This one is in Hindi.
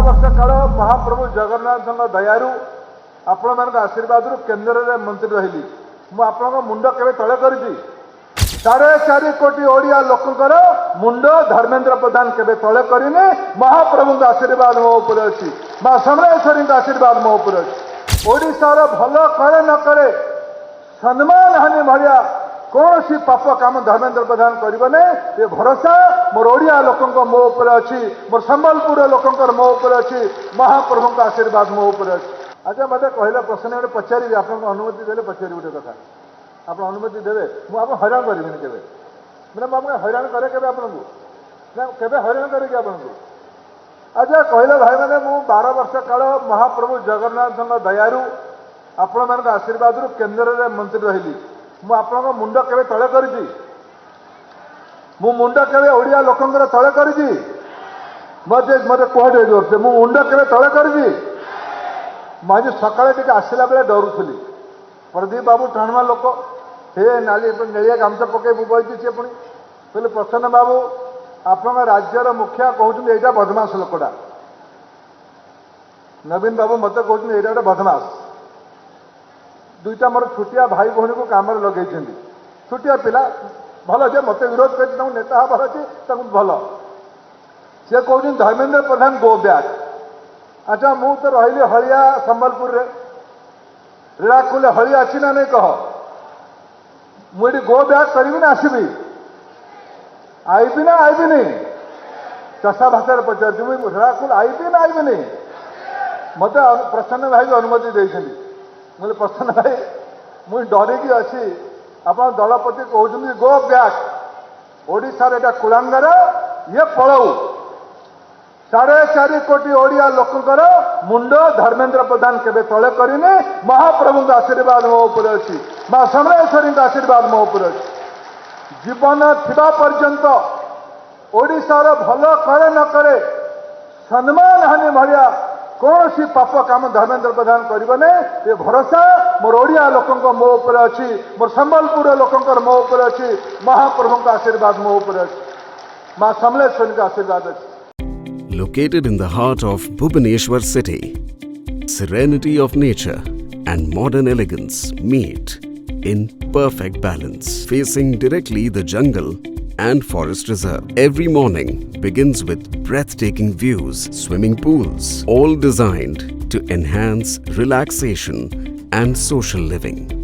वर्ष काल महाप्रभु जगन्नाथ दयारू आपण मान आशीर्वाद केन्द्र में मंत्री रही मुझे मुंड के तले कर 4.5 कोटी ओडिया लोकंकर मुंड धर्मेंद्र प्रधान के तले करनी महाप्रभु आशीर्वाद मो उपर अच्छी माँ समलेश्वरी आशीर्वाद मो उपर अच्छी ओडिशार भल करे न करे सम्मान हानि भाया कौन सी पाप काम धर्मेंद्र प्रधान करने ये भरोसा मोर ओडिया लोकंक मो उपर अच्छी मोर संबलपुर लोकंकर मो उपर अच्छी महाप्रभु आशीर्वाद मो उपर अच्छी। अच्छा मत कहले प्रश्न गोटे पचारि आप अनुमति देते पचारि गोटे कथा आप अनुमति देवे मुझे हैरान करी के मैंने मुझे हैरान करे के हैरान करेगी आपको। अच्छा कहले भाई मैंने मु 12 वर्ष काल महाप्रभु जगन्नाथ दयारू आपण मान आशीर्वाद केन्द्र में मंत्री रही मुझे मुंड के तले कर मुंड के ओडिया लोकंकर तले कर मत कहते जोर से मुंड के तले कर आज सकाଳେ टे आसला बेले डरुली प्रदीप बाबू टाणुआ लोक हे नाली नेलिया गामछा पकई बही सी पुणी कहले प्रसन्न बाबू आप राज्यर मुखिया कहते यहाँ बदमाश लोकटा नवीन बाबू मत कहते यहाँ गोटे बदमाश दुईटा मोर छुटिया भाई भौणी को काम लगे छुटिया पिला भल जे मत विरोध कर नेता हबार अच्छे भल सी कहते धर्मेंद्र प्रधान गो बैक। अच्छा मु तो रही हलिया संबलपुर रीराकुल हलिया अच्छी ना नहीं कह मुझे गो बैक करी ना आसबि आईबी ना आईबी नहीं चषा भाषा पचार रीराकुल आईबी ना आईबी नहीं मत प्रसन्न भाई भी अनुमति देते मुझे प्रसन्न भाई मुझे डरिकी अच्छी आप दलपति कहते गो बैक ओडिशार एटा कुलांगार ये पलाऊ 4.5 कोटी ओडिया लोकंकर मुंड धर्मेंद्र प्रधान के तले करनी महाप्रभु आशीर्वाद मो उपर अच्छी माँ समलेश्वरी आशीर्वाद मो उपर अच्छी जीवन थिबा पर्यंत ओडिशार भल करे न करे सम्मान हानि भाया कौन सी पाप काम धर्मेंद्र प्रधान करने ये भरोसा मोर ओडिया लोकंक मो उपर अच्छी मोर संबलपुर लोकंकर मो उपर अच्छी महाप्रभु आशीर्वाद मो उपर अच्छी माँ समलेश्वरी आशीर्वाद अच्छी। Located in the heart of Bhubaneswar city, serenity of nature and modern elegance meet in perfect balance, facing directly the jungle and forest reserve. Every morning begins with breathtaking views, swimming pools, all designed to enhance relaxation and social living.